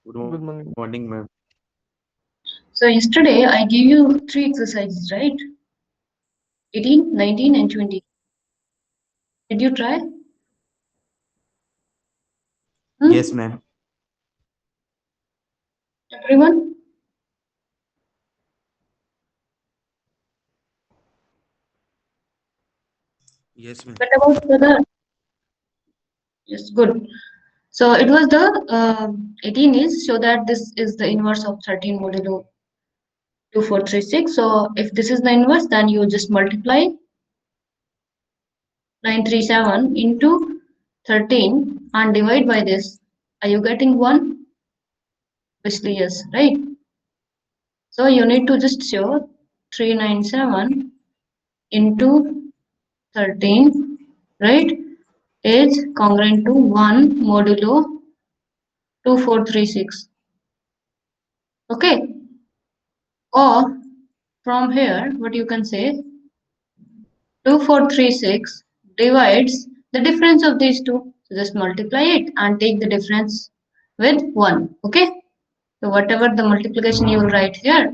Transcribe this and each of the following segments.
Good morning. Morning, ma'am. So yesterday I gave you three exercises, right? 18, 19 and 20. Did you try? Yes, Hmm? ma'am. Everyone? Yes, ma'am. What about the other? Yes, good. So it was the 18 is show that this is the inverse of 13 modulo 2436. So if this is the inverse, then you just multiply 937 into 13 and divide by this. Are you getting 1? Obviously, yes, right? So you need to just show 397 into 13, right, is congruent to 1 modulo 2436. Okay, or from here, what you can say 2436 divides the difference of these two. So just multiply it and take the difference with 1. Okay, so whatever the multiplication you will write here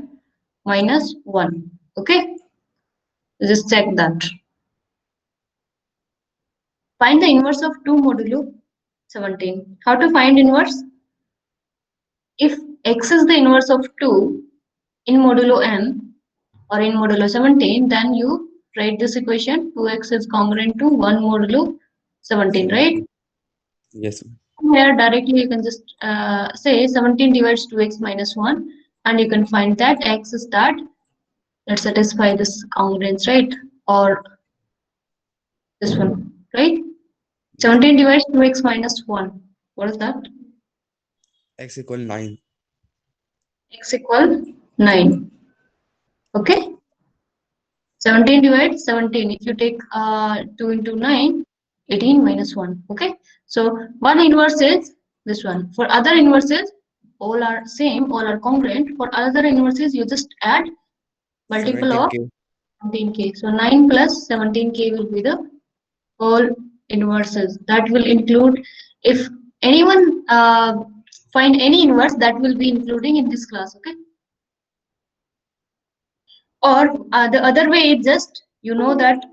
minus 1. Okay, just check that. Find the inverse of 2 modulo 17. How to find inverse? If x is the inverse of 2 in modulo n or in modulo 17, then you write this equation 2x is congruent to 1 modulo 17, right? 17. Yes, ma'am. Here directly you can just say 17 divides 2x minus 1 and you can find that x is that satisfy this congruence, right? Or this one, right? Yes, ma'am. 17 divides 2x minus 1. What is that? X equal 9. X equal 9. Okay? 17 divides 17. If you take 2 into 9, 18 minus 1. Okay? So one inverse is this one. For other inverses, all are same, all are congruent. For other inverses, you just add multiple of 17K. 17k. So 9 plus 17k will be the whole inverses. That will include, if anyone find any inverse, that will be including in this class. Okay? Or the other way is just you know that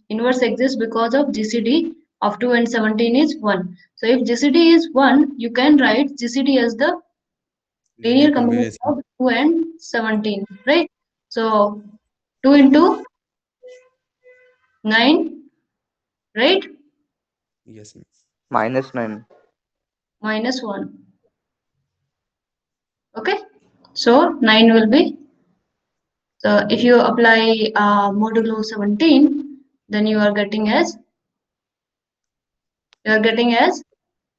inverse exists because of GCD of 2 and 17 is 1. So if GCD is 1, you can write GCD as the Linear linear combination combination. of 2 and 17, right? So 2 into 9, right? Yes, ma'am. Minus 9. Minus 1. Okay? So 9 will be, so if you apply modulo 17, then you are getting as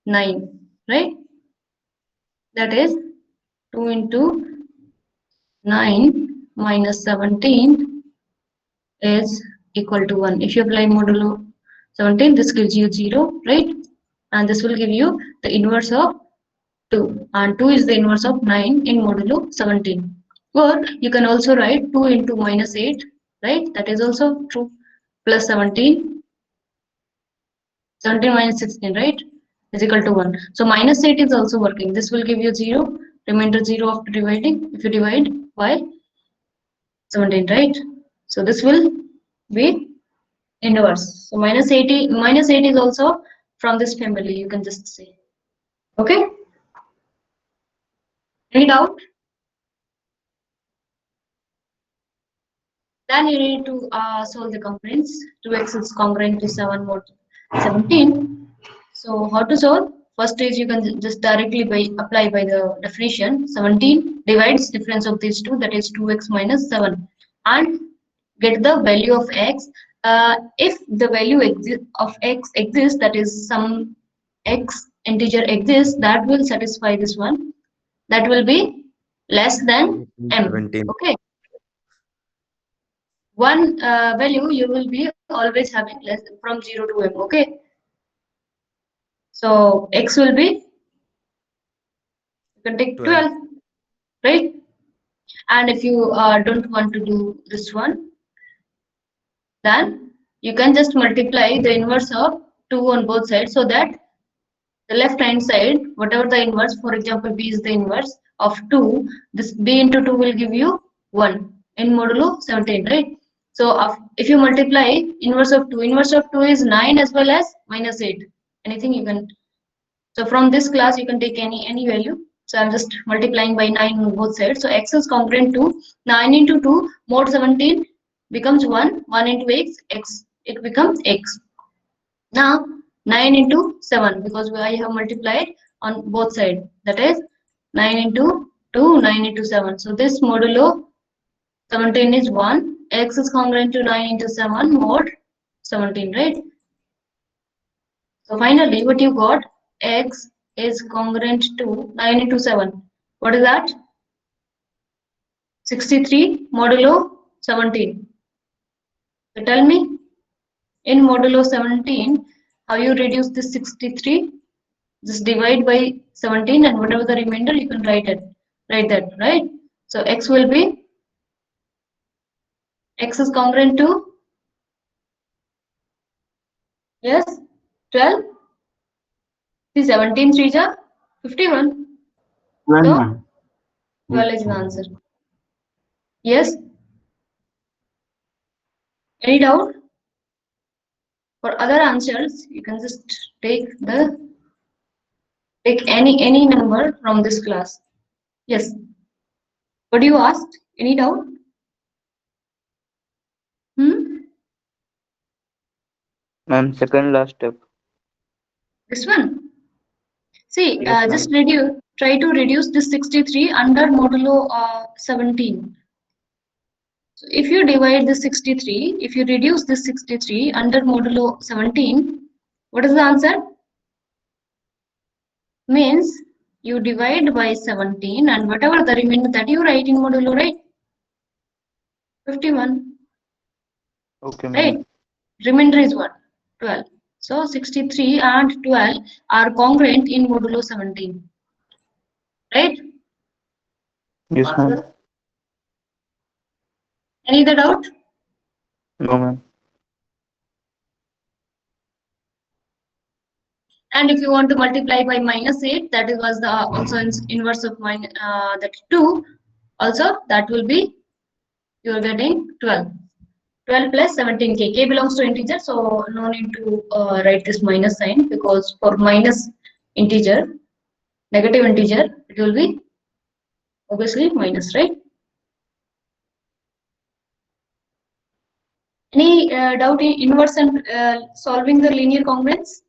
9, right? That is 2 into 9 minus 17 is equal to 1. If you apply modulo 17, this gives you 0, right? And this will give you the inverse of 2. And 2 is the inverse of 9 in modulo 17. Or you can also write 2 into minus 8, right? That is also true. Plus 17, 17 minus 16, right? Is equal to 1. So minus 8 is also working. This will give you 0, remainder 0 after dividing. If you divide by 17, right? So this will be inverse. So minus 8 is also from this family, you can just say. Okay? Any doubt? Then you need to solve the congruence. 2x is congruent to 7 mod 17. So how to solve? First is you can just directly apply by the definition. 17 divides difference of these two, that is 2x minus 7, and get the value of x. If the value of x exists, that is some x integer exists, that will satisfy this one. That will be less than m. 17. Okay, one value you will be always having less from 0 to m. Okay, so x will be, you can take 12. 12, right? And if you don't want to do this one, then you can just multiply the inverse of 2 on both sides, so that the left hand side, whatever the inverse, for example, b is the inverse of 2, this b into 2 will give you 1 in modulo 17, right? So if you multiply inverse of 2 is 9 as well as minus 8. Anything you can. So from this class you can take any value. So I'm just multiplying by 9 on both sides. So x is congruent to 9 into 2 mod 17 becomes 1. 1 into x, it becomes x. Now 9 into 7, because I have multiplied on both sides. That is 9 into 2, 9 into 7. So this modulo 17 is 1. X is congruent to 9 into 7 mod 17, right? So finally, what you got, x is congruent to 9 into 7. What is that? 63 modulo 17. So tell me, in modulo 17, how you reduce this 63? Just divide by 17 and whatever the remainder you can write that, right? So x will be, x is congruent to, yes, 12. See, 17 3 is 51. 12, So ma'am. 12 is the answer. Yes? Any doubt? For other answers, you can just take any number from this class. Yes. What do you ask? Any doubt? Ma'am, second last step. This one. See, Yes, ma'am. just try to reduce this 63 under modulo 17. So if you divide this 63, if you reduce this 63 under modulo 17, what is the answer? Means you divide by 17 and whatever the remainder that you write in modulo, right? 51. Okay, Right? ma'am. Remainder is what? 12. So 63 and 12 are congruent in modulo 17. Right? Yes, ma'am. Any other doubt? No, ma'am. And if you want to multiply by minus 8, that was the also inverse of that 2. Also, that will be, you are getting 12. 12 plus 17k. K belongs to integer, so no need to write this minus sign, because for minus integer, negative integer, it will be obviously minus, right? Any doubt in inverse and solving the linear congruence?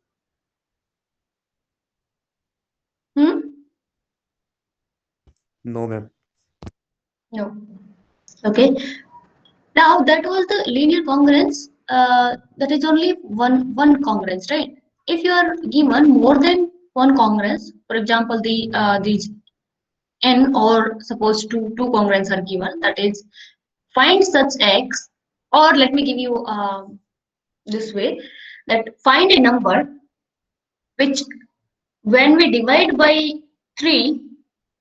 No, ma'am. No. Okay. Now that was the linear congruence. That is only one congruence, right? If you are given more than one congruence, for example, these n, or suppose two congruence are given, that is, find such x, or let me give you this way, that find a number which when we divide by 3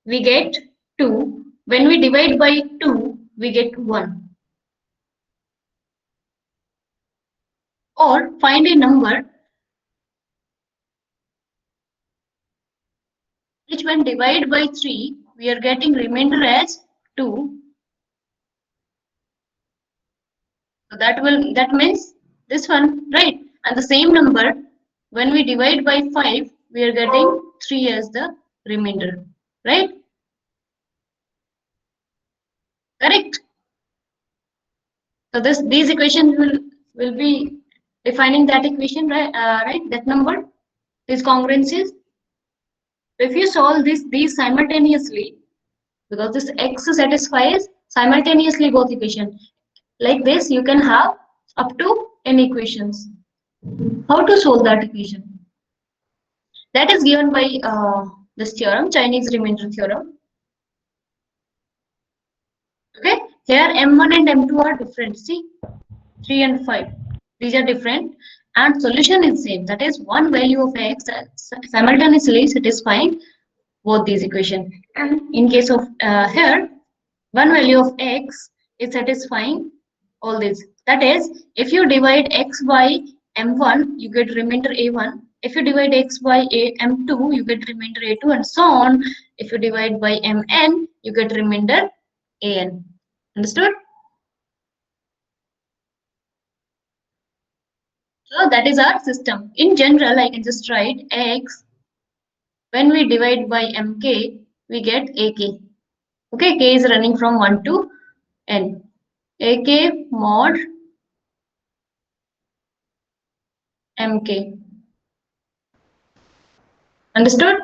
we get 2, when we divide by 2 we get 1, or find a number which when divided by 3 we are getting remainder as 2. So that means this one, right? And the same number when we divide by 5 we are getting 3 as the remainder, right? Correct. So these equations will be defining that equation, right? Right, that number, these congruences. If you solve these simultaneously, because this x satisfies simultaneously both equations, like this you can have up to n equations. How to solve that equation? That is given by this theorem, Chinese remainder theorem. Okay, here m1 and m2 are different. See, 3 and 5, these are different, and solution is same. That is, one value of x simultaneously satisfying both these equations. And in case of here, one value of x is satisfying all these. That is, if you divide x by m1, you get remainder a1. If you divide x by m2, you get remainder a2 and so on. If you divide by mn, you get remainder an. Understood? So that is our system. In general, I can just write x. When we divide by mk, we get ak. Okay, k is running from 1 to n. Ak mod mk. Understood?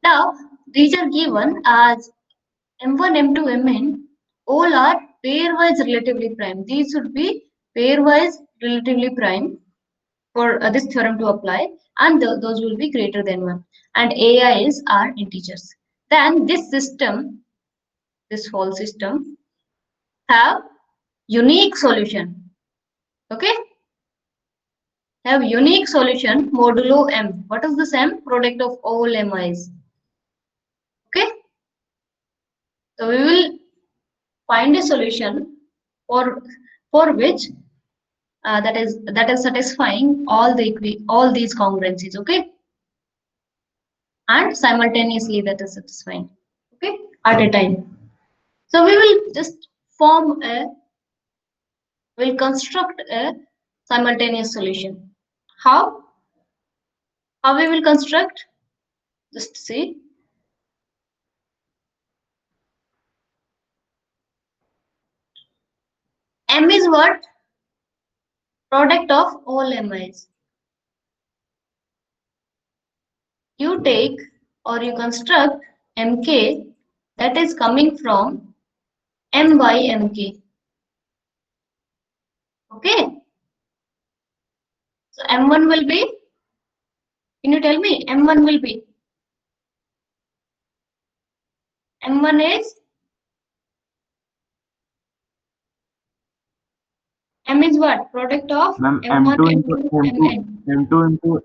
Now, these are given as m1, m2, mn. All are pairwise relatively prime. These should be pairwise relatively prime for this theorem to apply, and those will be greater than 1. And ai's are integers. Then this system, this whole system, have unique solution. Okay? Have unique solution modulo m. What is this m? Product of all mi's. Okay? So we will find a solution for which that is satisfying all these congruencies. Okay? And simultaneously that is satisfying. Okay? At a time. So we will just we'll construct a simultaneous solution. How? How we will construct? Just see. M is what? Product of all mi's. You take or you construct mk that is coming from m by mk. Okay. So m1 will be, can you tell me? M1 will be, M1 is, M is what? Product of Ma'am, M1, M2 into M2, Mn. M2 into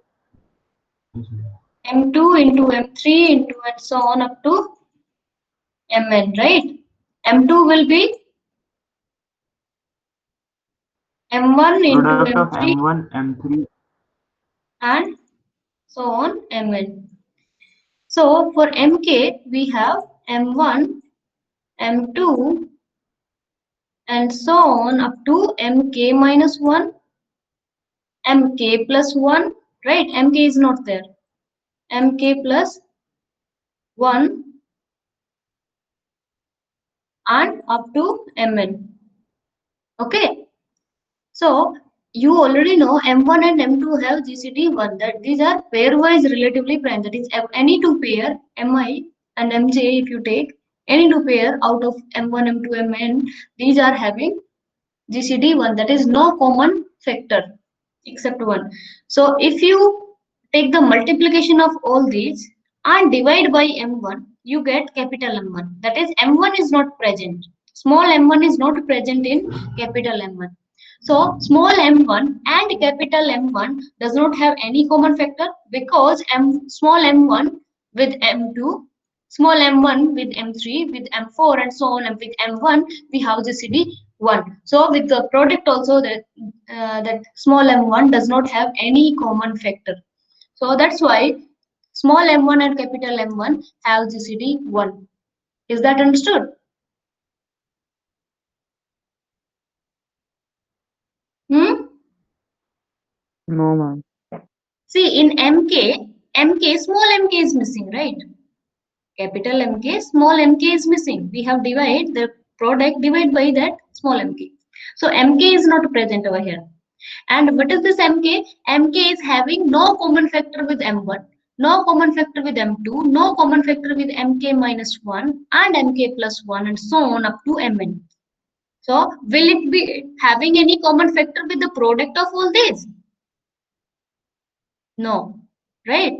M2 into M3 into and so on up to Mn, right? M2 will be M1 into product of M3 M1, M3. and so on Mn. So for Mk, we have M1, M2 and so on up to Mk minus 1, Mk plus 1, right? Mk is not there. Mk plus 1 and up to Mn. Okay. So you already know M1 and M2 have GCD 1. That these are pairwise relatively prime. That is any two pair Mi and Mj, if you take any two pair out of M1, M2, Mn, these are having GCD 1. That is no common factor except 1. So if you take the multiplication of all these and divide by M1, you get capital M1. That is M1 is not present. Small m1 is not present in capital M1. So small m1 and capital M1 does not have any common factor because small m1 with m2, small m1 with m3, with m4 and so on, and with m1 we have GCD 1. So with the product also that small m1 does not have any common factor. So that's why small m1 and capital M1 have GCD 1. Is that understood? No, ma'am. See, in MK, small mk is missing, right? Capital MK, small mk is missing. We have divide the product divide by that small mk. So mk is not present over here. And what is this mk? Mk is having no common factor with m1, no common factor with m2, no common factor with mk minus 1 and mk plus 1 and so on up to mn. So will it be having any common factor with the product of all these? No, right?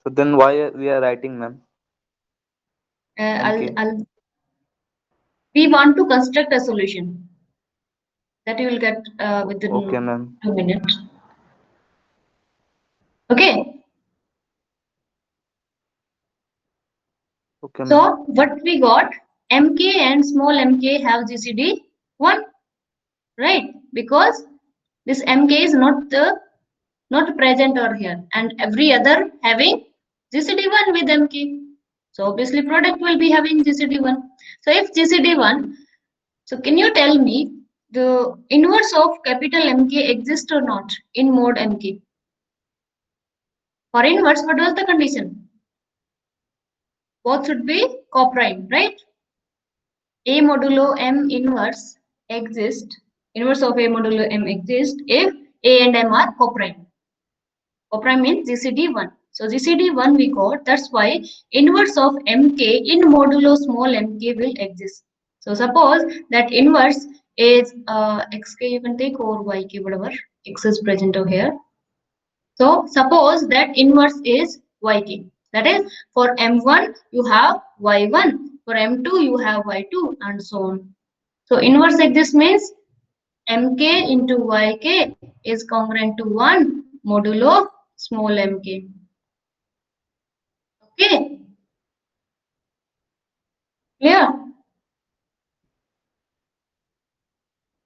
So then why we are writing, ma'am? MK. We want to construct a solution that you will get within Okay, ma'am. 2 minutes. Okay. Okay, So ma'am. what we got, mk and small mk have GCD 1, right? Because this mk is not present over here, and every other having GCD 1 with mk. So obviously product will be having GCD 1. So if GCD 1, so can you tell me the inverse of capital MK exists or not in mode MK? For inverse, what was the condition? Both should be coprime, right? A modulo M inverse exists, inverse of A modulo M exists if A and M are coprime. Coprime means GCD 1. So GCD 1 we got, that's why inverse of MK in modulo small mk will exist. So suppose that inverse is xk, you can take, or yk, whatever x is present over here. So suppose that inverse is yk. That is, for m1 you have y1, for m2 you have y2, and so on. So inverse exists means mk into yk is congruent to 1 modulo small mk. Okay, clear?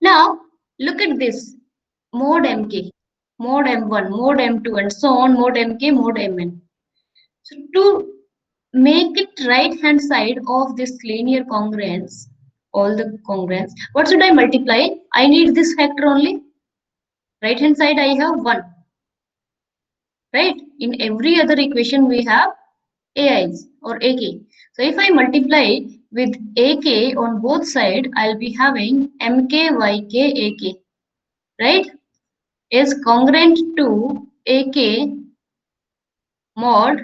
Now look at this mode mk, mode m1, mode m2, and so on, mode mk, mode mn. So to make it right hand side of this linear congruence, all the congruence, what should I multiply? I need this factor only. Right hand side I have 1, right? In every other equation we have ai's or ak. So if I multiply with ak on both sides, I'll be having mk, yk, ak, right? Is congruent to ak mod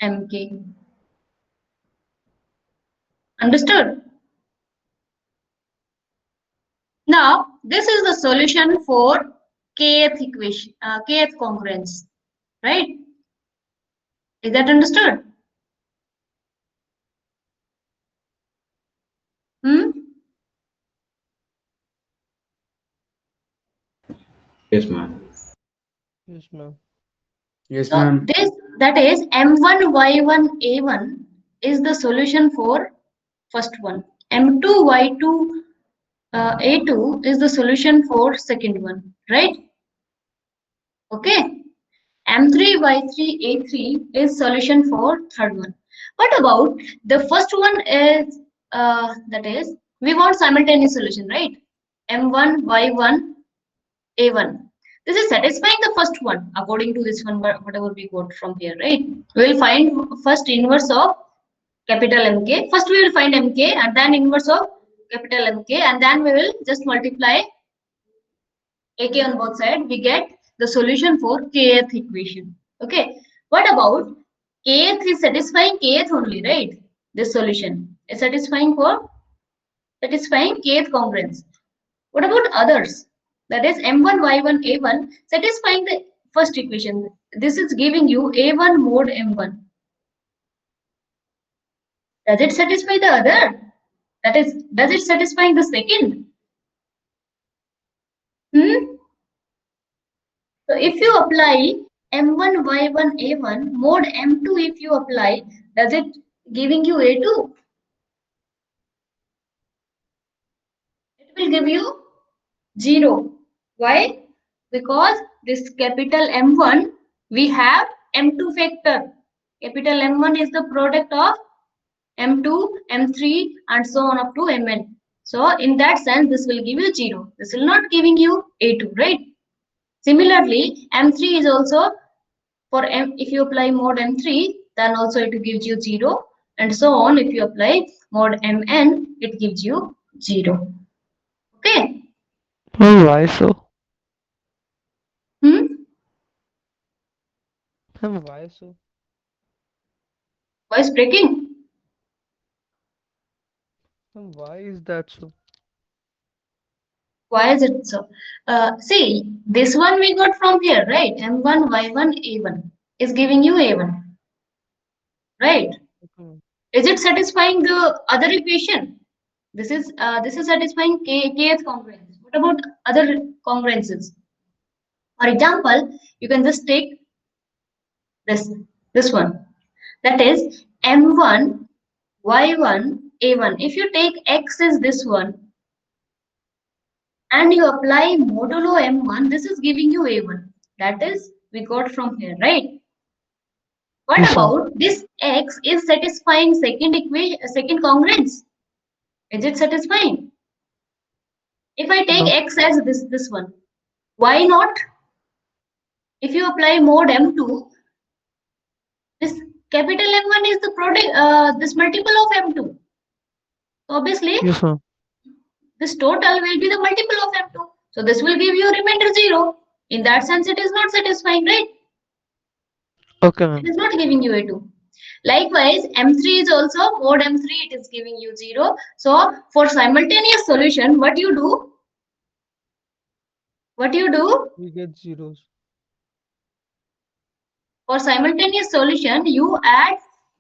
mk. Understood? Now, this is the solution for kth equation, kth congruence, right? Is that understood? Hmm? Yes, ma'am. Yes, ma'am. Yes, So ma'am. this, that is m1 y1 a1 is the solution for first one. m2 y2 a2 is the solution for second one, right? Okay. M3 y3 a3 is solution for third one. What about the first one is that is we want simultaneous solution, right? M1 y1 a1. This is satisfying the first one according to this one, whatever we got from here, right? We will find first inverse of capital MK. First we will find MK and then inverse of capital MK, and then we will just multiply AK on both sides. We get the solution for kth equation. Okay. What about kth is satisfying kth only, right? This solution is satisfying kth congruence. What about others? That is m1 y1 a1 satisfying the first equation. This is giving you a1 mod m1. Does it satisfy the other? That is, does it satisfy the second? Hmm? So if you apply m1 y1 a1 mod m2, if you apply, does it giving you a2? It will give you 0. Why? Because this capital M1 we have M2 factor. Capital M1 is the product of M2, M3 and so on up to Mn. So in that sense this will give you 0. This will not giving you A2, right? Similarly, M3 is also for M, if you apply mod M3 then also it gives you 0, and so on. If you apply mod Mn it gives you 0. Okay. Why so? Hmm? Why so? Voice breaking. Why is that so? Why is it so? See, this one we got from here, right? M1, Y1, A1 is giving you A1, right? Okay. Is it satisfying the other equation? This is satisfying kth congruence. What about other congruences? For example, you can just take this one. That is M1, Y1, A1. If you take X is this one and you apply modulo M1, this is giving you A1. That is, we got from here, right? What Yes, ma'am. about this X is satisfying second equation, second congruence? Is it satisfying? If I take No. X as this one, why not? If you apply mod M2, this capital M1 is the product, this multiple of M2. Obviously, Yes, ma'am. this total will be the multiple of M2. So this will give you remainder 0. In that sense, it is not satisfying, right? Okay, It ma'am. is not giving you A2. Likewise, M3 is also mod M3, it is giving you 0. So for simultaneous solution, what you do? What you do? We get zeros. For simultaneous solution, you add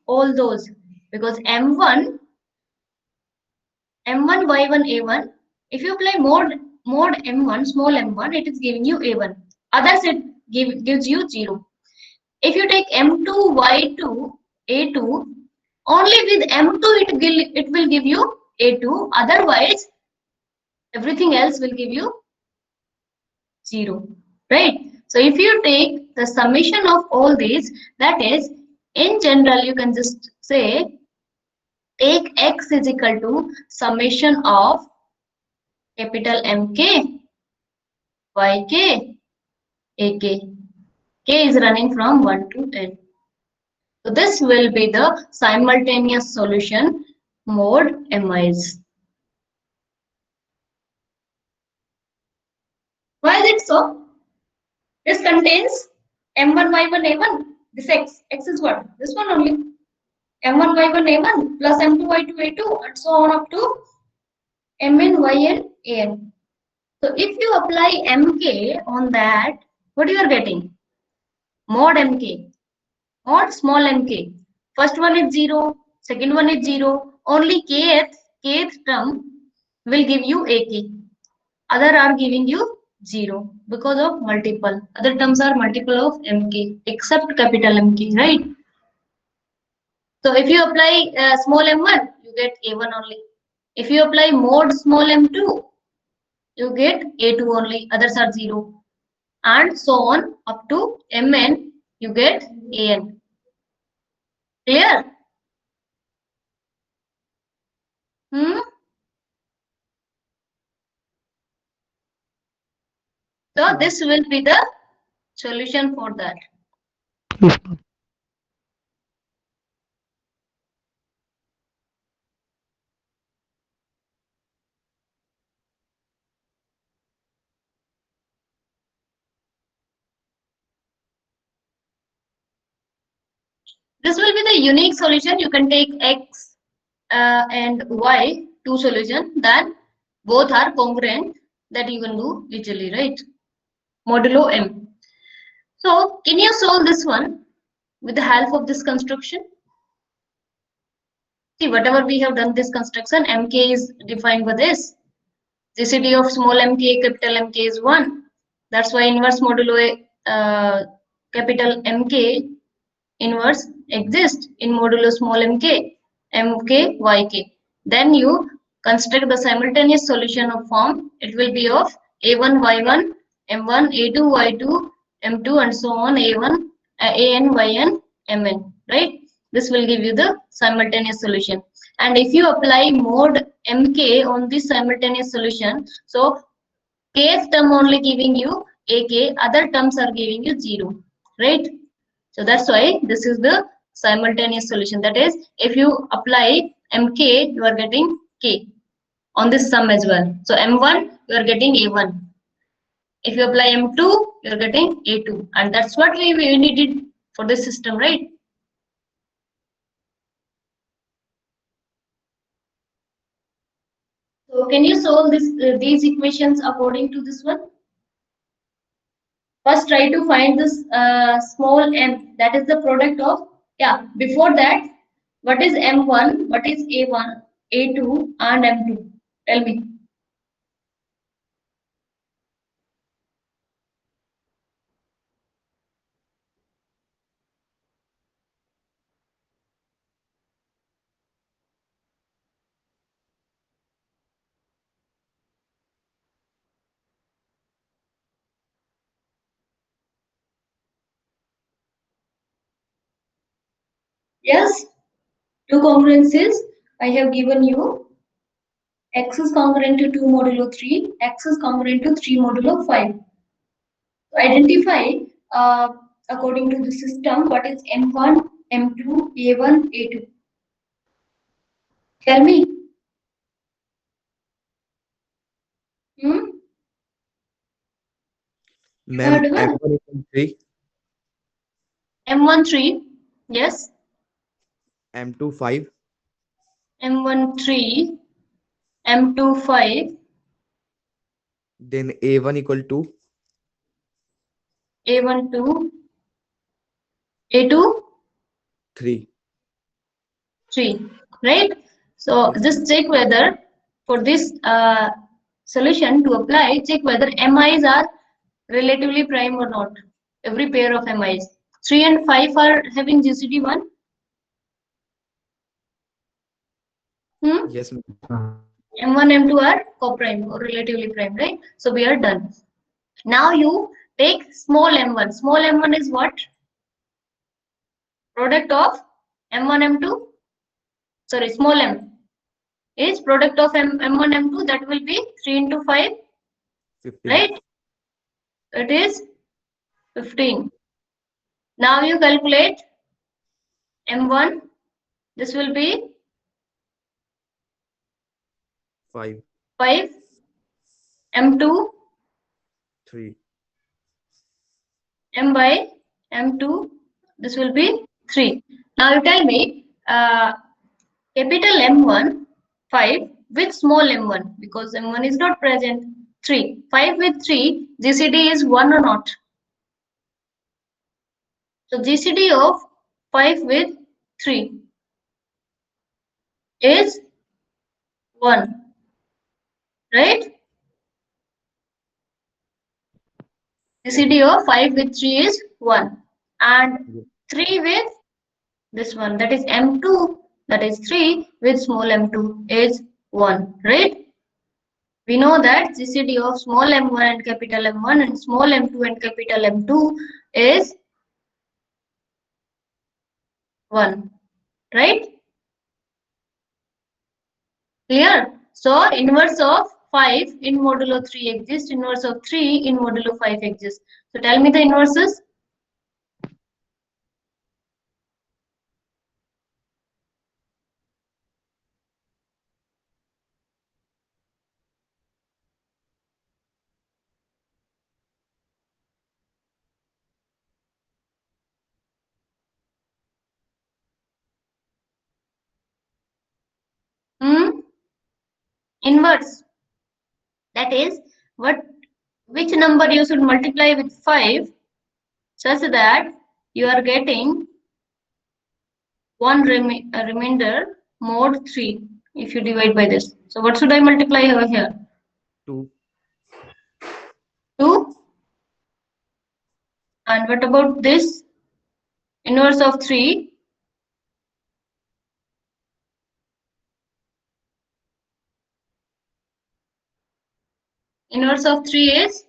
all those because M1, Y1, A1. If you apply mod M1, small m1, it is giving you A1. Others it gives you 0. If you take M2, Y2, A2, only with M2 it will give you A2. Otherwise, everything else will give you 0. Right? So if you take the summation of all these, that is, in general, you can just say take X is equal to summation of capital MK, YK, AK. K is running from 1 to n. So this will be the simultaneous solution mod MIs. Why is it so? This contains M1, Y1, A1. This X is what? This one only. M1, Y1, A1 plus M2, Y2, A2 and so on up to Mn, Yn, An. So if you apply Mk on that, what you are getting? Mod Mk. Mod small mk. First one is 0, second one is 0. Only kth term will give you ak. Other are giving you 0 because of multiple. Other terms are multiple of mk except capital MK, right? So if you apply small m1, you get a1 only. If you apply mod small m2, you get a2 only. Others are 0. And so on up to mn, you get an. Clear? Hmm? So Yes, this will be the solution for that. ma'am. This will be the unique solution. You can take x and y, two solution, then both are congruent, that you can do visually, right? Modulo m. So can you solve this one with the help of this construction? See, whatever we have done this construction, mk is defined by this. GCD of small mk, capital MK is 1. That's why inverse modulo capital MK inverse exists in modulo small mk, yk. Then you construct the simultaneous solution of form. It will be of a1 y1, m1 a2 y2, m2 and so on a1 an yn mn, right? This will give you the simultaneous solution. And if you apply mod mk on this simultaneous solution, so kth term only giving you ak, other terms are giving you 0, right? So that's why this is the simultaneous solution. That is, if you apply mk, you are getting k on this sum as well. So m1, you are getting a1. If you apply m2, you are getting a2. And that's what we needed for this system, right? So can you solve these equations according to this one? First, try to find this small m, that is the product of, yeah, before that, what is m1, what is a1, a2 and m2? Tell me. Yes, two congruences. I have given you x is congruent to 2 modulo 3, x is congruent to 3 modulo 5. So identify according to the system what is M1, M2, A1, A2. Tell me. Hmm? Ma'am, Third one. M1 equal 3, M1 3. Yes. M2 5, M1 3. M2 5. then A1 equal to A1 2. A2 3. 3. Right? So Yes, just check whether for this solution to apply, check whether MIs are relatively prime or not. Every pair of MIs. 3 and 5 are having GCD 1. yes, ma'am. M1, M2 are co-prime or relatively prime, right? So we are done. Now you take small m1. Small m1 is what? Product of m1, m2. Sorry, small m is product of m1, m2. That will be 3 into 5, 15. right? It is 15. Now you calculate m1. This will be 5, 5. M2, 3. m by m2. This will be 3. Now you tell me capital M1, 5 with small m1 because m1 is not present. 3. 5 with 3, GCD is 1 or not? So GCD of 5 with 3 is 1, right? GCD of 5 with 3 is 1. And 3 with this one, that is M2, that is 3 with small m2 is 1, right? We know that GCD of small m1 and capital M1 and small m2 and capital M2 is 1, right? Clear? So inverse of 5 in modulo 3 exists, inverse of 3 in modulo 5 exists. So tell me the inverses. Inverse. That is which number you should multiply with 5 such that you are getting one remainder mod 3 if you divide by this. So what should I multiply over here? 2. 2. And what about this? Inverse of 3. Inverse of 3 is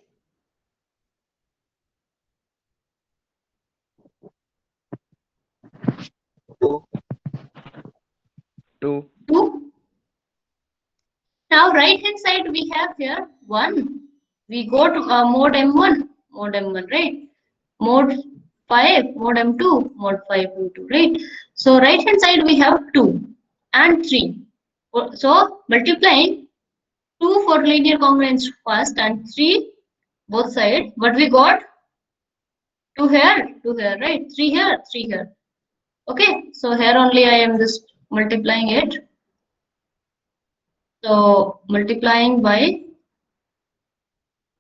2. 2. 2. Now right hand side we have here 1. We go to mod m1, right? Mod 5, mod m2, mod 5 m2, right? So right hand side we have 2 and 3. So multiplying 2 for linear congruence first and 3 both sides. But we got 2 here, right? 3 here, 3 here. Okay, so here only I am just multiplying it. So multiplying by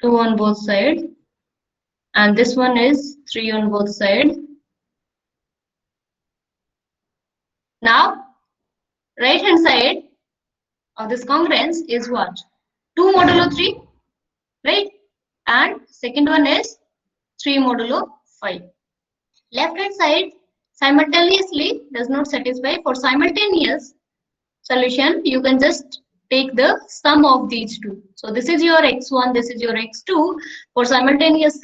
2 on both sides, and this one is 3 on both sides. Now right hand side of this congruence is what? 2 modulo 3, right? And second one is 3 modulo 5. Left hand side simultaneously does not satisfy. For simultaneous solution, you can just take the sum of these two. So this is your x1, this is your x2. For simultaneous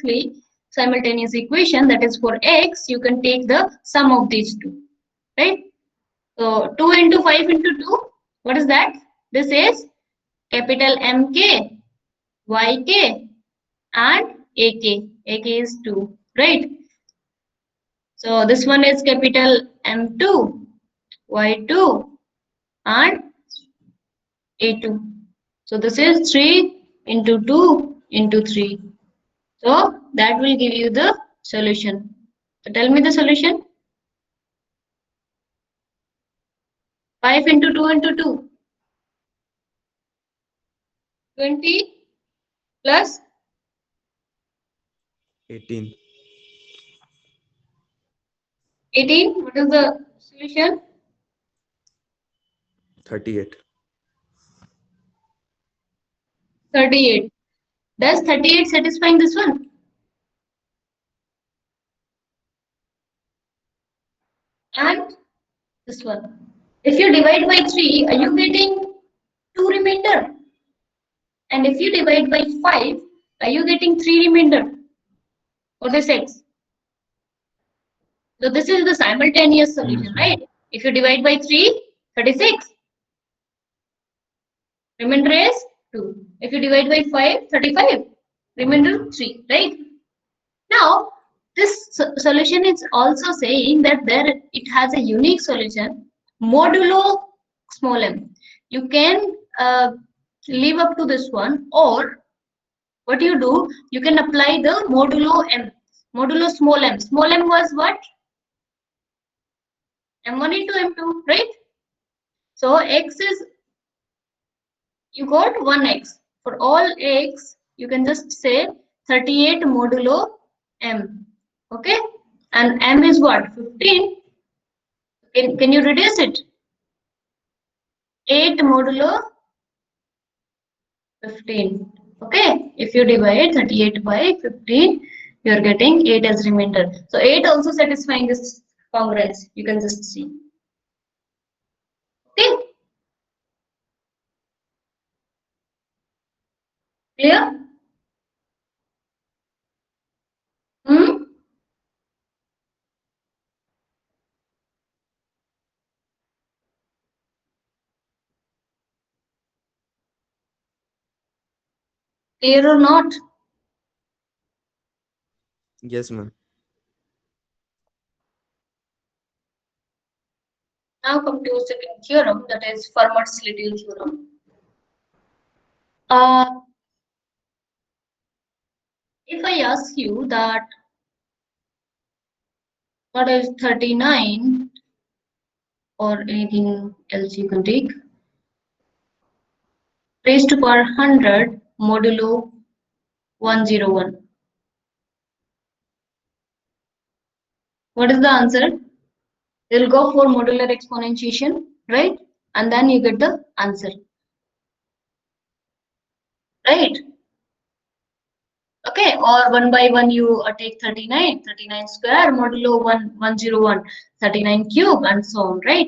equation, that is for x, you can take the sum of these two, right? So 2 into 5 into 2, what is that? This is capital MK, YK and AK. AK is 2, right? So this one is capital M2, Y2 and A2. So this is 3 into 2 into 3. So that will give you the solution. So tell me the solution. 5 into 2 into 2. 20 plus 18. 18. What is the solution? 38. 38. Does 38 satisfying this one? And this one. If you divide by 3, are you getting 2 remainder? And if you divide by 5, are you getting 3 remainder? For this x. So this is the simultaneous solution, right? If you divide by 3, 36. Remainder is 2. If you divide by 5, 35. Remainder 3, right? Now, this solution is also saying that it has a unique solution modulo small m. You can live up to this one, or what you do, you can apply the modulo m. Modulo small m. Small m was what? M1 into M2, right? So x is, you got 1x. For all x, you can just say 38 modulo m. Okay? And m is what? 15. Can you reduce it? 8 modulo 15. Okay? If you divide 38 by 15, you are getting 8 as remainder. So 8 also satisfying this congruence. You can just see. Okay? Clear? Hmm? Clear or not? Yes, ma'am. Now come to second theorem, that is Fermat's Little theorem. If I ask you that what is 39 or anything else you can take, raised to power 100 modulo 101. What is the answer? You'll go for modular exponentiation, right? And then you get the answer. Right? Okay, or 1 by 1 you take 39 square modulo 101, 39 cube and so on, right?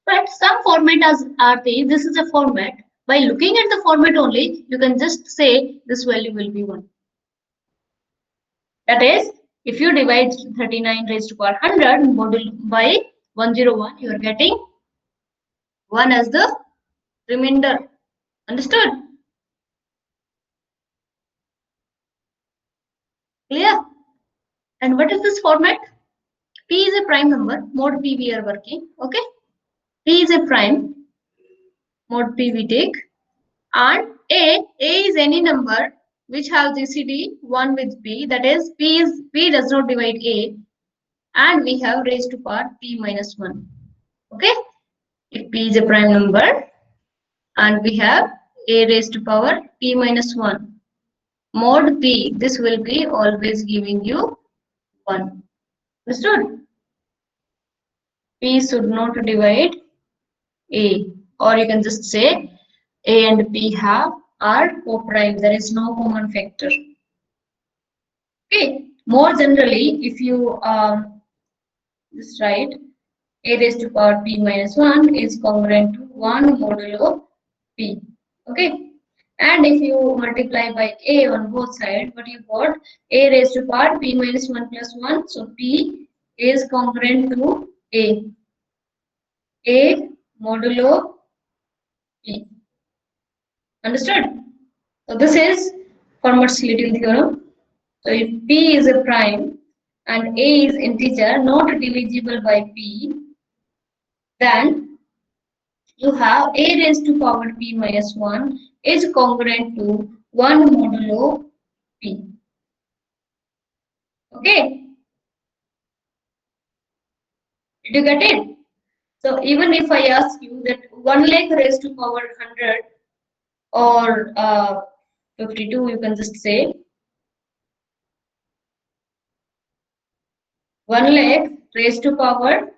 But some format are there. This is a format. By looking at the format only, you can just say this value will be 1. That is, if you divide 39 raised to power 100 module by 101, you are getting 1 as the remainder. Understood? Clear? And what is this format? P is a prime number, mod P we are working. Okay? P is a prime, mod P we take. And A is any number which have GCD 1 with P, that is P does not divide A, and we have raised to power P minus 1. Okay? If P is a prime number and we have A raised to power P minus 1, mod P, this will be always giving you 1. Understood? P should not divide A, or you can just say A and P are co-prime. There is no common factor. Okay. More generally, if you just write A raised to power P minus 1 is congruent to 1 modulo P. Okay. And if you multiply by a on both sides, what you got? A raised to power p minus 1 plus 1. So p is congruent to a. A modulo p. Understood? So this is Fermat's-Little theorem. So if p is a prime and a is integer not divisible by p, then you have a raised to power p minus 1 is congruent to 1 modulo p. Okay, did you get it? So even if I ask you that 1 lakh raised to power 100 or 52, you can just say 1 lakh raised to power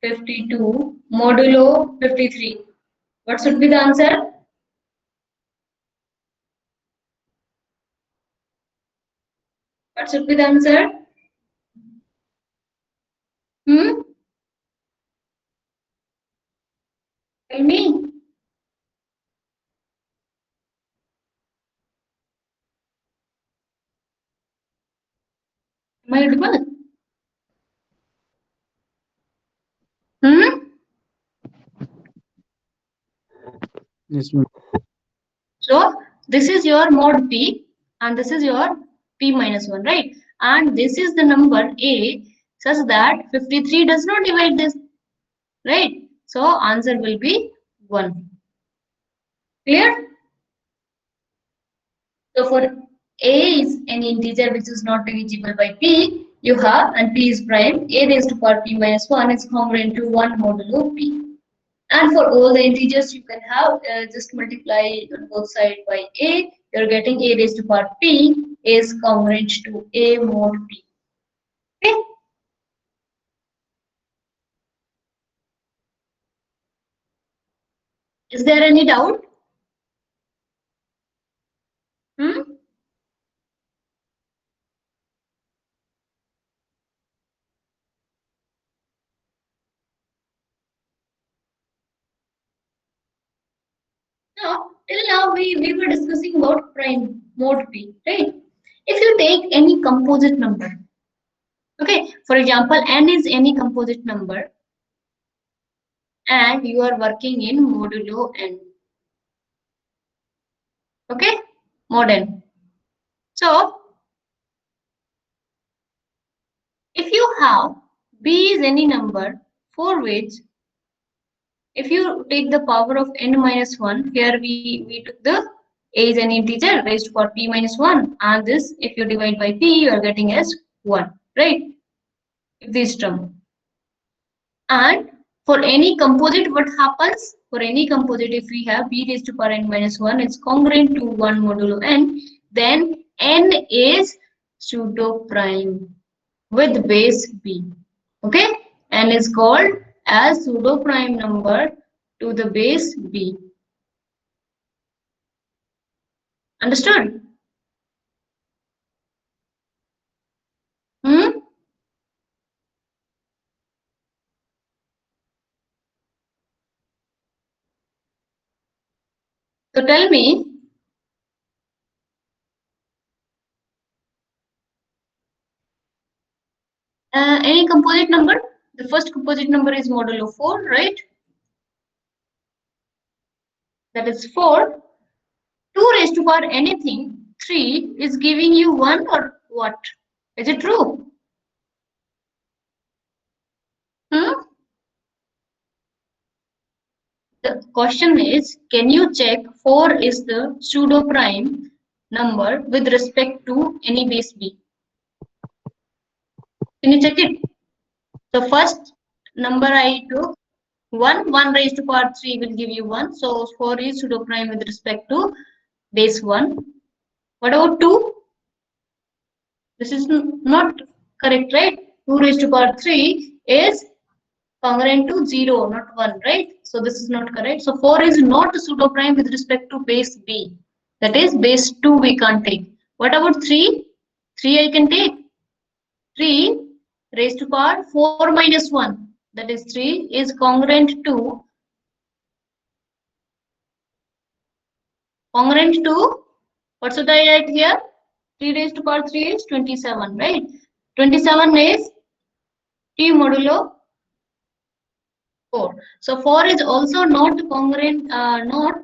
52 modulo 53. What should be the answer? What should be the answer? Hmm? Tell me. Am I audible? Hmm? Yes, ma'am. So this is your mod p and this is your p minus 1, right? And this is the number a such that 53 does not divide this, right? So answer will be 1. Clear? So for a is an integer which is not divisible by p, you have, and p is prime, a raised to power p minus 1 is congruent to 1 modulo p. And for all the integers you can have, just multiply on both sides by a, you're getting a raised to power p is congruent to a mod p. Okay? Is there any doubt? Hmm? Now, till now we were discussing about prime mod p, right? If you take any composite number, okay, for example, n is any composite number and you are working in modulo n, okay, mod n. So, if you have b is any number for which if you take the power of n minus 1, here we took the a is an integer raised for p minus 1 and this if you divide by p you are getting as 1, right? This term. And for any composite what happens? For any composite if we have b raised to power n minus 1 is congruent to 1 modulo n, then n is pseudo prime with base b. Okay, n is called as pseudo prime number to the base b. Understood? Hmm? So tell me, any composite number? The first composite number is modulo 4, right? That is 4. 2 raised to power anything, 3 is giving you 1 or what? Is it true? Hmm? The question is, can you check 4 is the pseudo prime number with respect to any base b? Can you check it? So first number I took 1 raised to power 3 will give you 1. So 4 is pseudo prime with respect to base 1. What about 2? This is not correct, right? 2 raised to power 3 is congruent to 0, not 1, right? So this is not correct. So 4 is not a pseudo prime with respect to base b. That is base 2 we can't take. What about 3? 3 I can take. 3 raised to power 4 minus 1. That is 3 is congruent to Congruent to, what should I write here? 3 raised to power 3 is 27, right? 27 is 3 modulo 4. So 4 is also not congruent, not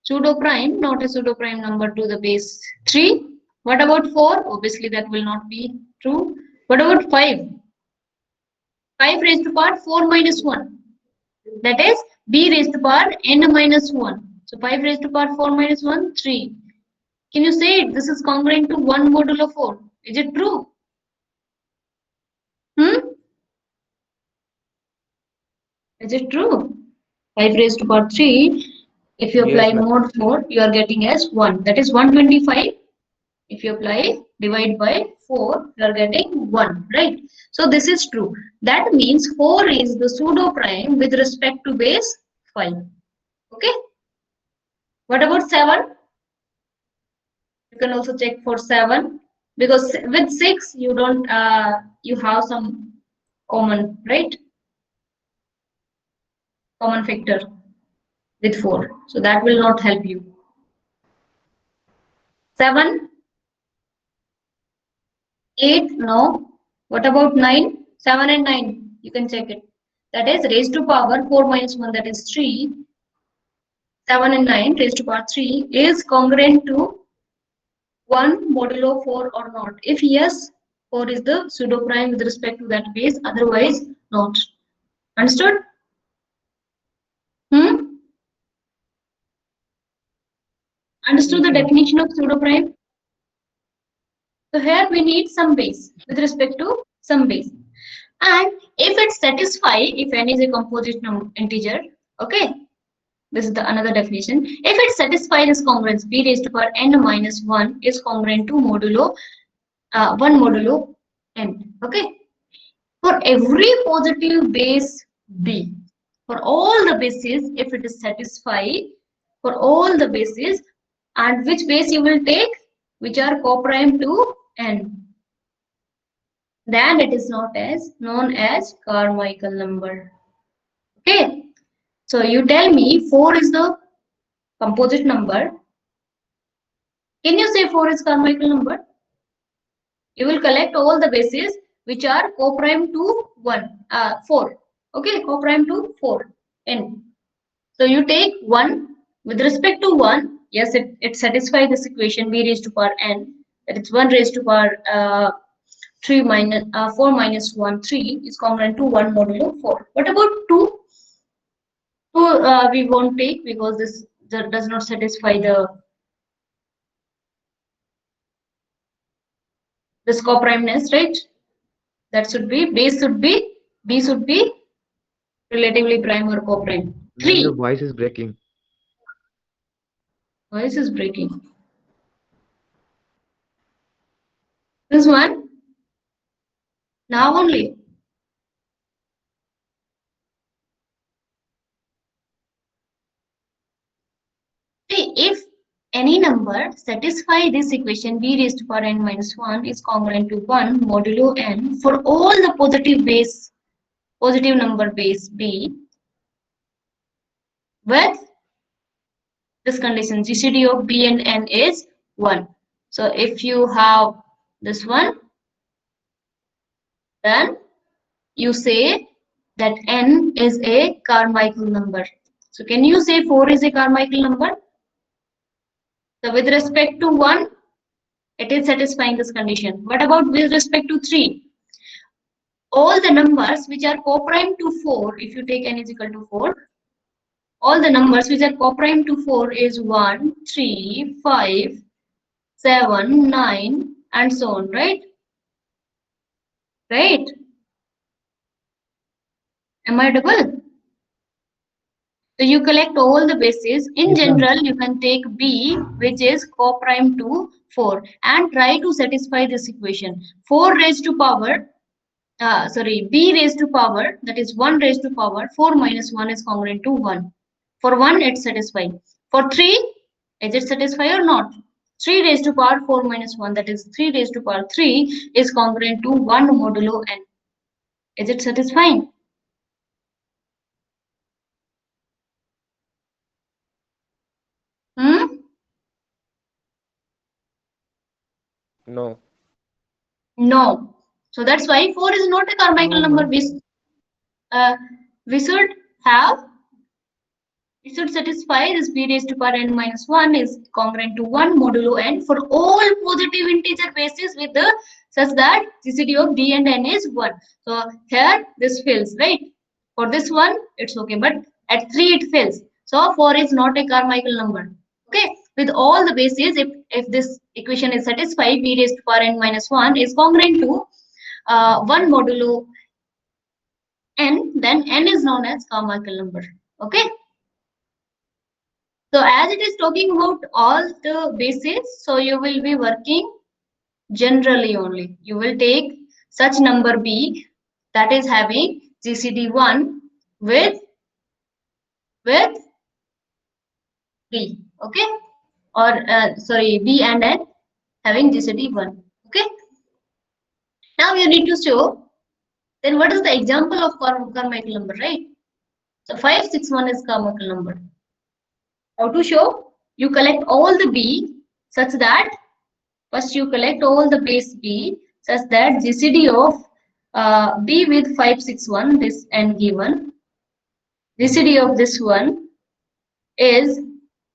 pseudo prime, not a pseudo prime number to the base 3. What about 4? Obviously that will not be true. What about 5? 5 raised to power 4 minus 1. That is b raised to power n minus 1. So 5 raised to power 4 minus 1, 3. Can you say it? This is congruent to 1 modulo 4. Is it true? Is it true? 5 raised to power 3. If you apply Yes, ma'am. mod 4, you are getting as 1. That is 125. If you apply divide by 4, you are getting 1, right? So this is true. That means 4 is the pseudo prime with respect to base 5. Okay. What about 7? You can also check for 7, because with 6 you don't you have some common, right? Common factor with 4. So that will not help you. 7, 8, no. What about 9? 7 and 9, you can check it. That is raised to power 4 minus 1, that is 3. 7 and 9 raised to power 3 is congruent to 1 modulo 4 or not. If yes, 4 is the pseudo prime with respect to that base, otherwise not. Understood? Understood the definition of pseudo prime? So here we need some base with respect to some base. And if it satisfies, if n is a composite integer, okay, this is the another definition. If it satisfies this congruence, b raised to power n minus 1 is congruent to modulo 1 modulo n. Okay. For every positive base b, for all the bases, if it is satisfied, for all the bases, and which base you will take, which are co-prime to n, then it is not as known as Carmichael number. Okay. So you tell me 4 is the composite number. Can you say 4 is Carmichael number? You will collect all the bases which are co-prime to 4. Okay, co-prime to 4, n. So you take 1 with respect to 1. Yes, it satisfies this equation b raised to power n. That is 1 raised to power 3 minus 4 minus 1, 3 is congruent to 1 modulo 4. What about 2? 2 we won't take because this does not satisfy this co-primeness, right? That should be b should be relatively prime or co-prime. 3. Your voice is breaking. Voice is breaking. This one. Now only. See, if any number satisfy this equation b raised to power n minus 1 is congruent to 1 modulo n for all the positive number base b with this condition GCD of b and n is 1. So if you have this one, then you say that n is a Carmichael number. So can you say 4 is a Carmichael number? So with respect to 1, it is satisfying this condition. What about with respect to 3? All the numbers which are co-prime to 4, if you take n is equal to 4, all the numbers which are co-prime to 4 is 1, 3, 5, 7, 9, and so on, right? Right? Am I double? So you collect all the bases. In general, you can take b, which is co-prime to 4, and try to satisfy this equation. 4 raised to power, b raised to power, that is 1 raised to power 4 minus 1 is congruent to 1. For 1, it's satisfied. For 3, is it satisfied or not? 3 raised to power 4 minus 1, that is 3 raised to power 3 is congruent to 1 modulo n. Is it satisfying? Hmm? No. No. So that's why 4 is not a Carmichael No, number. ma'am. We should have, we should satisfy this b raised to power n minus 1 is congruent to 1 modulo n for all positive integer bases with the such that GCD of b and n is 1. So here this fails, right? For this one, it's okay, but at 3 it fails. So 4 is not a Carmichael number. Okay, with all the bases, if this equation is satisfied, b raised to power n minus 1 is congruent to 1 modulo n, then n is known as Carmichael number. Okay. So as it is talking about all the bases, so you will be working generally only. You will take such number b that is having GCD 1 with b, okay, or sorry, b and n having GCD 1, okay. Now you need to show then what is the example of Carmichael number, right? So 561 is Carmichael number. How to show? You collect all the b such that first you collect all the base b such that GCD of b with 561 this n given, GCD of this one is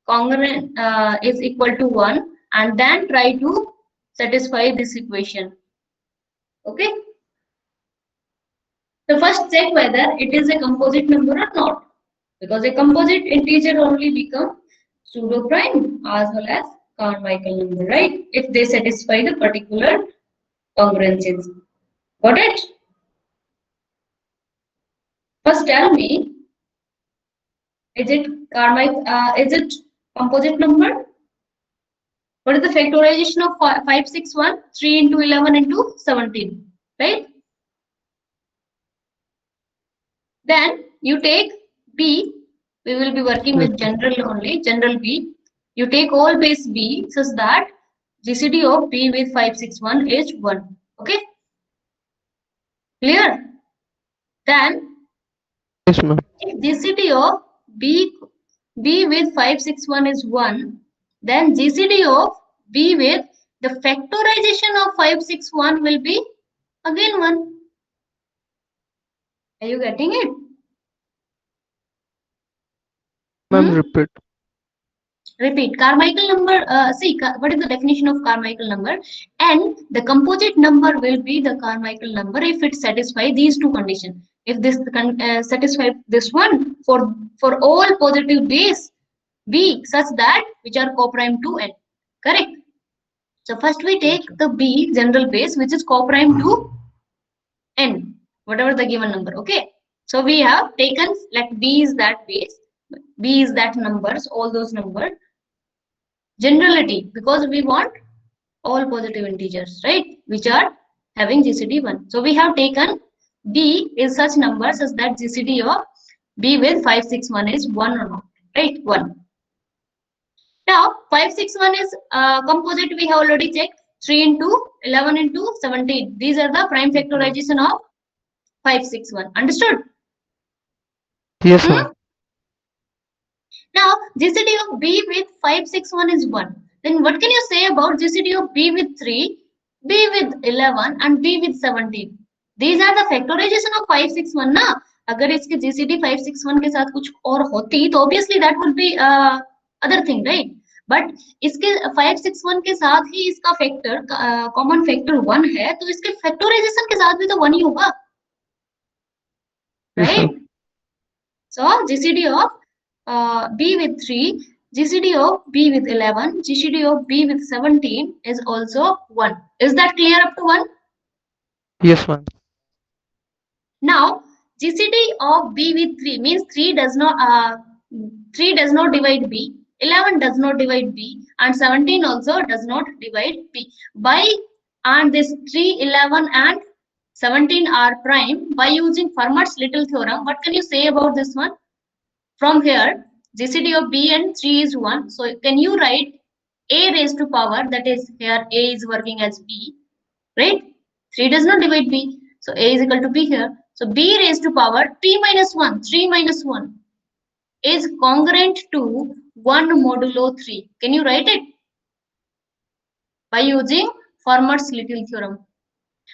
congruent is equal to 1, and then try to satisfy this equation. Okay. So first check whether it is a composite number or not, because a composite integer only become pseudo prime as well as Carmichael number, right? If they satisfy the particular congruencies. Got it? First tell me, is it is it composite number? What is the factorization of 561? 3 into 11 into 17, right? Then you take b, we will be working Yes, with general only, general b. You take all base b such that GCD of b with 561 is 1. Okay? Clear? Then yes, ma'am. if GCD of b with 561 is 1, then GCD of b with the factorization of 561 will be again 1. Are you getting it? Ma'am, Hmm? repeat. Repeat. Carmichael number, see, what is the definition of Carmichael number? And the composite number will be the Carmichael number if it satisfies these two conditions. If this satisfies this one for all positive base b such that which are coprime to n. Correct? So first we take the b general base which is coprime to n, whatever the given number. Okay. So we have taken, let b is that base, b is that numbers, all those numbers. Generality, because we want all positive integers, right, which are having GCD 1. So we have taken b is such number such that GCD of b with 561 is 1 or not, right? 1. Now 561 is composite, we have already checked. 3 into 11 into 17, these are the prime factorization of 561. Understood? Yes, ma'am. Now GCD of b with 561 is 1. Then what can you say about GCD of b with 3, b with 11 and b with 17? These are the factorization of 561 ना. अगर इसके GCD 561 के साथ कुछ और होती तो obviously that would be other thing, right? But इसके 561 के साथ ही इसका फैक्टर कॉमन फैक्टर 1 है, तो इसके फैक्टराइजेशन के साथ भी तो 1 ही होगा, right? So GCD of b with 3, GCD of b with 11, GCD of b with 17 is also 1. Is that clear up to 1? Yes, ma'am. Now GCD of b with 3 means 3 does not divide b, 11 does not divide b, and 17 also does not divide b. By and this 3, 11 and 17 are prime by using Fermat's little theorem. What can you say about this one? From here, GCD of b and 3 is 1. So can you write a raised to power, that is here a is working as b, right? 3 does not divide b. So a is equal to b here. So b raised to power t minus 1, 3 minus 1 is congruent to 1 modulo 3. Can you write it? By using Fermat's little theorem.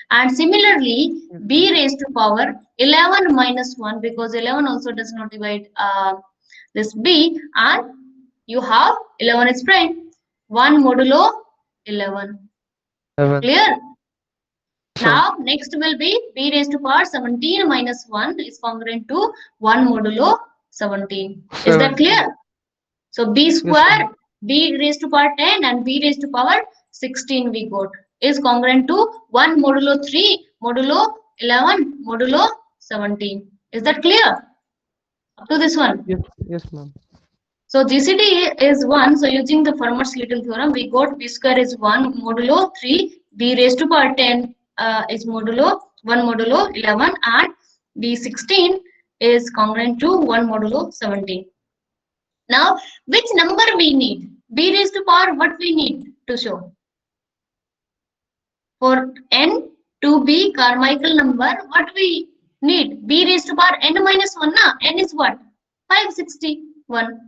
And similarly, b raised to power 11 minus 1, because 11 also does not divide this b, and you have 11 is prime. 1 modulo 11. 11. Clear? Yes, ma'am. Now, next will be b raised to power 17 minus 1 is congruent to 1 modulo 17. Is that 17. clear? So b Yes, square, ma'am. b raised to power 10 and b raised to power 16 we got is congruent to 1 modulo 3 modulo 11 modulo 17. Is that clear? Up to this one. Yes, yes, ma'am. So GCD is 1. So using the Fermat's little theorem, we got b square is 1 modulo 3, b raised to power 10 is modulo 1 modulo 11, and b16 is congruent to 1 modulo 17. Now, which number we need? B raised to power what we need to show? For n to be Carmichael number, what we need? B raised to power n minus 1, na? N is what? 561,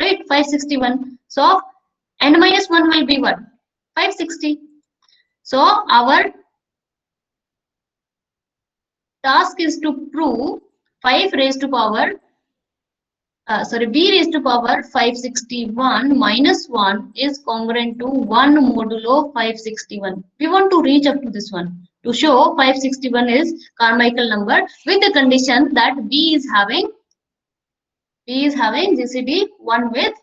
right? 561. So, n minus 1 will be what? 560. So, our task is to prove 5 raised to power b raised to power 561 minus 1 is congruent to 1 modulo 561. We want to reach up to this one to show 561 is Carmichael number with the condition that b is having GCD 1 with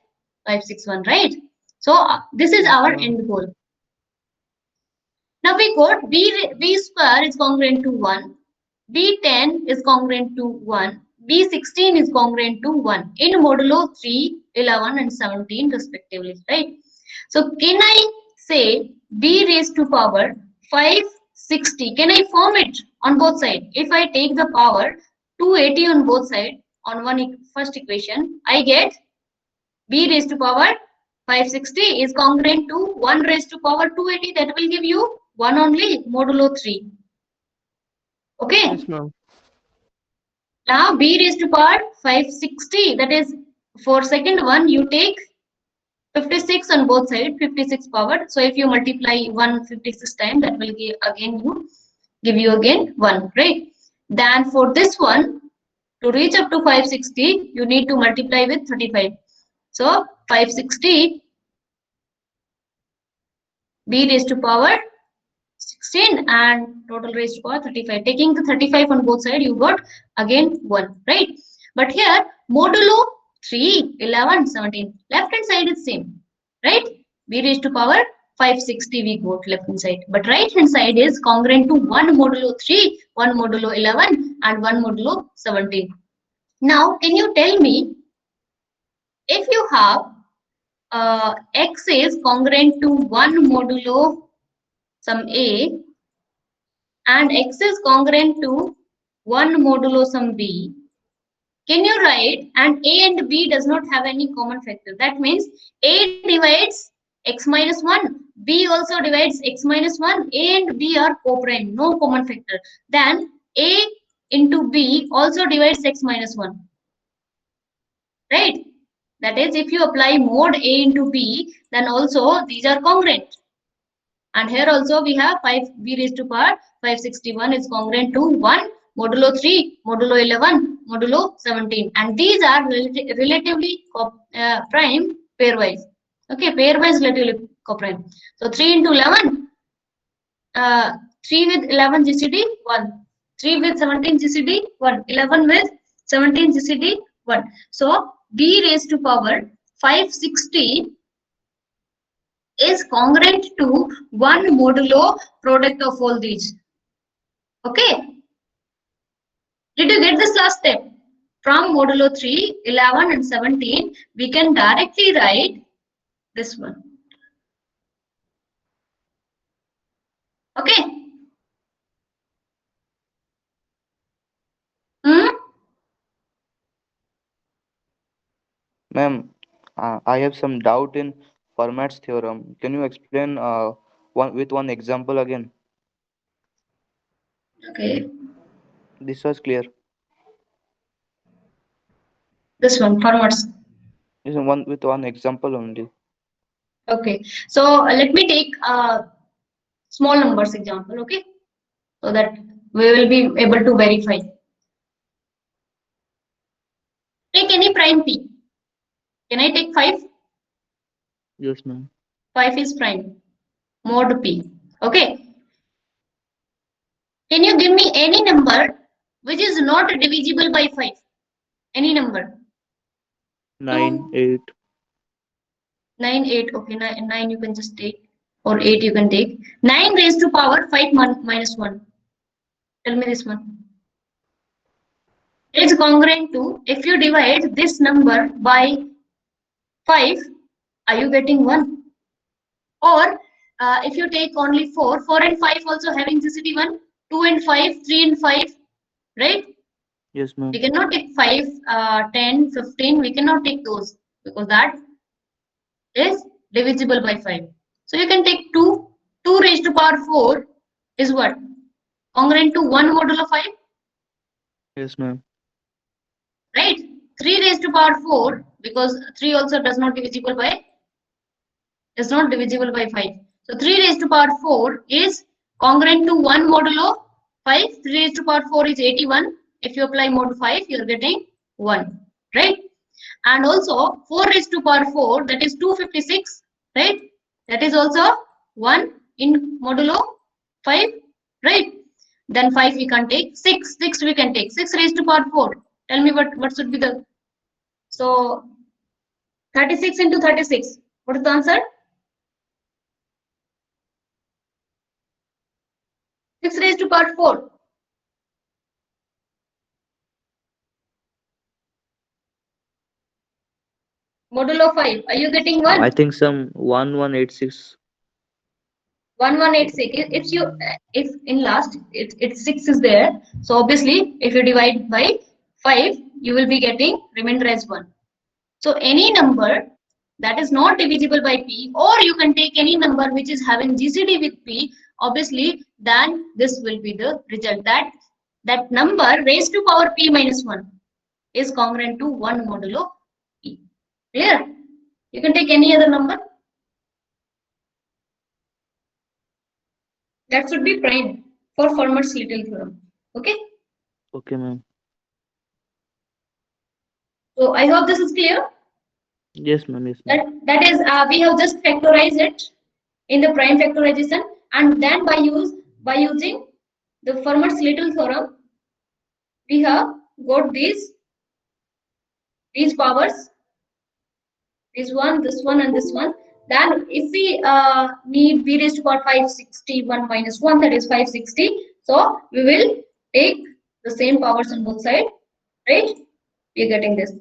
561, right? So this is our end goal. Now we got b square is congruent to 1, b10 is congruent to 1, b16 is congruent to 1 in modulo 3, 11 and 17 respectively, right? So can I say b raised to power 560? Can I form it on both sides? If I take the power 280 on both sides on first equation, I get b raised to power 560 is congruent to 1 raised to power 280. That will give you 1 only modulo 3. Okay. Yes, ma'am. Now b raised to power 560, that is for second one you take 56 on both sides, 56 power. So if you multiply 156 times, that will give you again 1, right? Then for this one, to reach up to 560, you need to multiply with 35. So 560 b raised to power 16 and total raised to power 35. Taking the 35 on both sides, you got again 1, right? But here, modulo 3, 11, 17. Left hand side is same, right? B raised to power 560 we got left hand side. But right hand side is congruent to 1 modulo 3, 1 modulo 11 and 1 modulo 17. Now, can you tell me if you have x is congruent to 1 modulo some a and x is congruent to 1 modulo some b, can you write, and a and b does not have any common factor. That means a divides x minus 1, b also divides x minus 1, a and b are co-prime, no common factor. Then a into b also divides x minus 1, right? That is, if you apply mod a into b, then also these are congruent. And here also we have 5 b raised to power 561 is congruent to 1 modulo 3, modulo 11, modulo 17. And these are relatively prime pairwise. Okay, pairwise relatively coprime. So 3 into 11, 3 with 11 GCD 1, 3 with 17 GCD 1, 11 with 17 GCD 1. So b raised to power 560 is congruent to 1 modulo product of all these. Okay. Did you get this last step? From modulo 3, 11 and 17, we can directly write this one. Okay. Ma'am, I have some doubt in Fermat's theorem. Can you explain one example again? Okay. This was clear. This one, Fermat's. This is one example only. Okay. So let me take small numbers example, okay, so that we will be able to verify. Take any prime p. Can I take 5? Yes, ma'am. 5 is prime. Mod p. Okay. Can you give me any number which is not divisible by 5? Any number? 9, 8. 9, 8. Okay, 9 you can just take, or 8 you can take. 9 raised to power 5 minus 1. Tell me this one. It's congruent to, if you divide this number by 5, are you getting 1? Or if you take only 4, 4 and 5 also having GCD 1, 2 and 5, 3 and 5, right? Yes, ma'am. We cannot take 5, 10, 15, we cannot take those because that is divisible by 5. So you can take 2. 2 raised to power 4 is what? Congruent to 1 modulo 5, Yes, ma'am. right? 3 raised to power 4, because 3 also does not divisible by, is not divisible by 5. So 3 raised to power 4 is congruent to 1 modulo 5. 3 raised to power 4 is 81. If you apply mod 5, you are getting 1, right? And also 4 raised to power 4, that is 256, right? That is also 1 in modulo 5, right? Then 5 we can take, 6 we can take, 6 raised to power 4. Tell me what should be the, so 36 into 36, what is the answer? 6 raised to power 4. Modulo 5, are you getting 1? I think some 1186. 1186. If you, if in last it's 6 is there, so obviously if you divide by 5, you will be getting remainder as 1. So any number that is not divisible by p, or you can take any number which is having GCD with p, obviously then this will be the result, that number raised to power p minus 1 is congruent to 1 modulo p. Clear? You can take any other number. That should be prime for Fermat's little theorem. Okay. Okay, ma'am. So I hope this is clear. Yes, ma'am. Yes, ma'am. That is, we have just factorized it in the prime factorization, and then by using the Fermat's little theorem, we have got these powers, this one, and this one. Then if we need b raised to power 561 minus 1, that is 560. So we will take the same powers on both sides, right? We are getting this.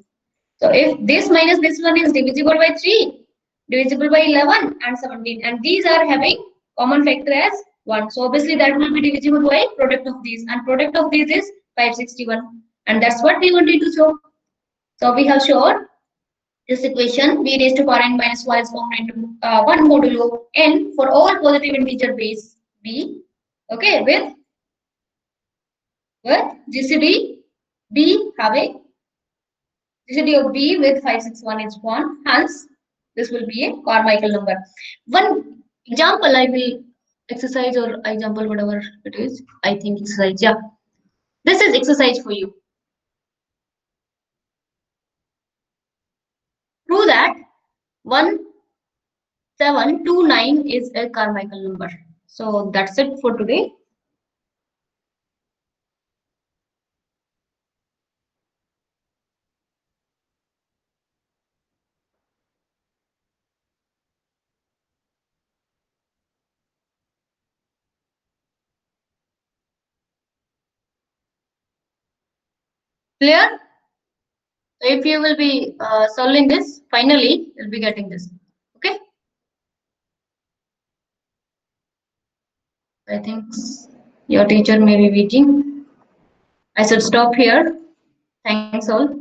So if this minus this one is divisible by 3, divisible by 11 and 17, and these are having common factor as 1. So obviously that will be divisible by product of these, and product of these is 561. And that's what we wanted to show. So we have shown this equation, b raised to power n minus 1 is congruent to 1 modulo n for all positive integer base b, okay, with GCD b having GCD of b with 561 is 1. Hence, this will be a Carmichael number. One example I will exercise, or example whatever it is. I think exercise. Yeah, this is exercise for you. Prove that 1729 is a Carmichael number. So that's it for today. Clear? So if you will be solving this, finally you'll be getting this. Okay. I think your teacher may be waiting. I should stop here. Thanks all.